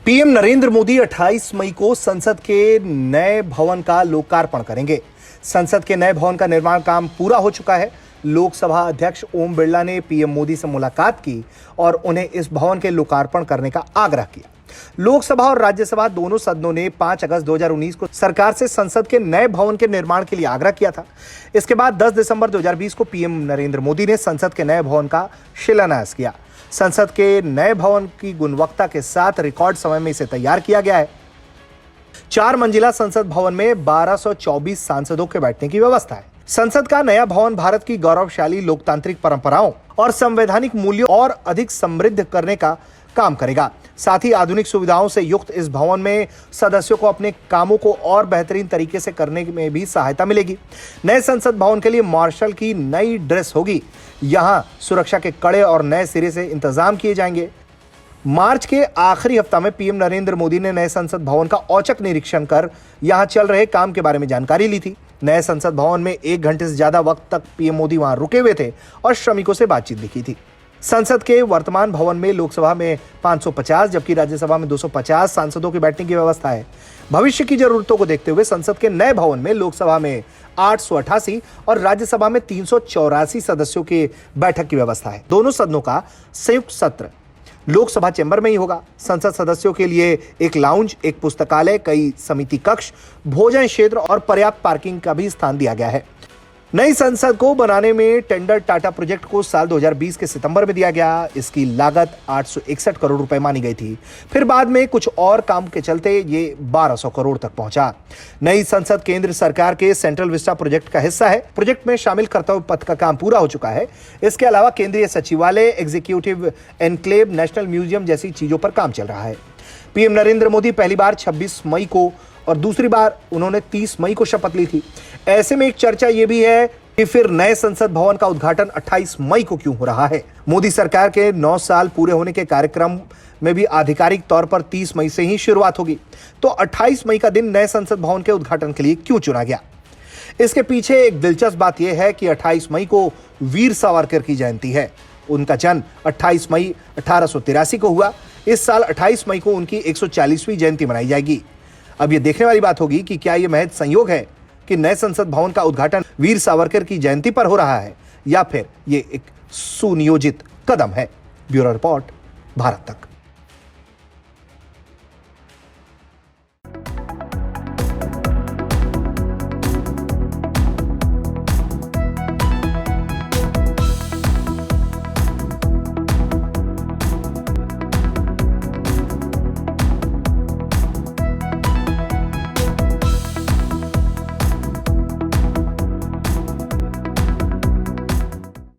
PM Narendra Modi 28 मई को संसद के नए भवन का लोकार्पण करेंगे। संसद के नए भवन का निर्माण काम पूरा हो चुका है। लोकसभा अध्यक्ष ओम बिरला ने पीएम मोदी से मुलाकात की और उन्हें इस भवन के लोकार्पण करने का आग्रह किया। लोकसभा और राज्यसभा दोनों सदनों ने 5 अगस्त 2019 को सरकार से संसद के नए भवन के निर्माण के लिए आग्रह किया था। इसके बाद 10 दिसंबर 2020 को पीएम नरेंद्र मोदी ने संसद के नए भवन का शिलान्यास किया। संसद के नए भवन की गुणवत्ता के साथ रिकॉर्ड समय में इसे तैयार किया गया है। 4 मंजिला संसद भवन में 1224 सांसदों के बैठने की व्यवस्था है। संसद का नया भवन भारत की गौरवशाली लोकतांत्रिक परंपराओं और संवैधानिक मूल्यों और अधिक समृद्ध करने का काम करेगा। साथ ही आधुनिक सुविधाओं से युक्त इस भवन में सदस्यों को अपने कामों को और बेहतरीन तरीके से करने में भी सहायता मिलेगी। नए संसद भवन के लिए मार्शल की नई ड्रेस होगी। यहां सुरक्षा के कड़े और नए सिरे से इंतजाम किए जाएंगे। मार्च के आखिरी हफ्ता में पीएम नरेंद्र मोदी ने नए संसद भवन का औचक निरीक्षण कर यहां चल रहे काम के बारे में जानकारी ली थी। नए संसद भवन में 1 घंटे से ज्यादा वक्त तक पीएम मोदी वहां रुके हुए थे और श्रमिकों से बातचीत भी की थी। संसद के वर्तमान भवन में लोकसभा में 550 जबकि राज्यसभा में 250 सांसदों के बैठने की व्यवस्था है। भविष्य की जरूरतों को देखते हुए संसद के नए भवन में लोकसभा में 888 और राज्यसभा में 384 सदस्यों के बैठक की व्यवस्था है। दोनों सदनों का संयुक्त सत्र लोकसभा चैम्बर में ही होगा। संसद सदस्यों के लिए एक लाउंज, एक पुस्तकालय, कई समिति कक्ष, भोजन क्षेत्र और पर्याप्त पार्किंग का भी स्थान दिया गया है। नई संसद को बनाने में टेंडर टाटा प्रोजेक्ट को साल 2020 के सितंबर में दिया गया। इसकी लागत 861 करोड़ रुपए मानी गई थी। फिर बाद में कुछ और काम के चलते ये 1200 करोड़ तक पहुंचा। नई संसद केंद्र सरकार के सेंट्रल विस्टा प्रोजेक्ट का हिस्सा है। प्रोजेक्ट में शामिल कर्तव्य पथ का काम पूरा हो चुका है। इसके अलावा केंद्रीय सचिवालय, एग्जीक्यूटिव एनक्लेव, नेशनल म्यूजियम जैसी चीजों पर काम चल रहा है। पीएम नरेंद्र मोदी पहली बार 26 मई को और दूसरी बार उन्होंने 30 मई को शपथ ली थी। ऐसे में एक चर्चा यह भी है कि फिर नए संसद भवन का उद्घाटन 28 मई को क्यों हो रहा है। मोदी सरकार के 9 साल पूरे होने के कार्यक्रम में भी आधिकारिक तौर पर 30 मई से ही शुरुआत होगी। तो 28 मई का दिन नए संसद भवन के उद्घाटन के लिए क्यों चुना गया? इसके पीछे एक दिलचस्प बात यह है कि 28 मई को वीर सावरकर की जयंती है। उनका जन्म 28 मई 1883 को हुआ। इस साल 28 मई को उनकी 140वीं जयंती मनाई जाएगी। अब यह देखने वाली बात होगी कि क्या यह महज संयोग है कि नए संसद भवन का उद्घाटन वीर सावरकर की जयंती पर हो रहा है, या फिर यह एक सुनियोजित कदम है। ब्यूरो रिपोर्ट, भारत तक।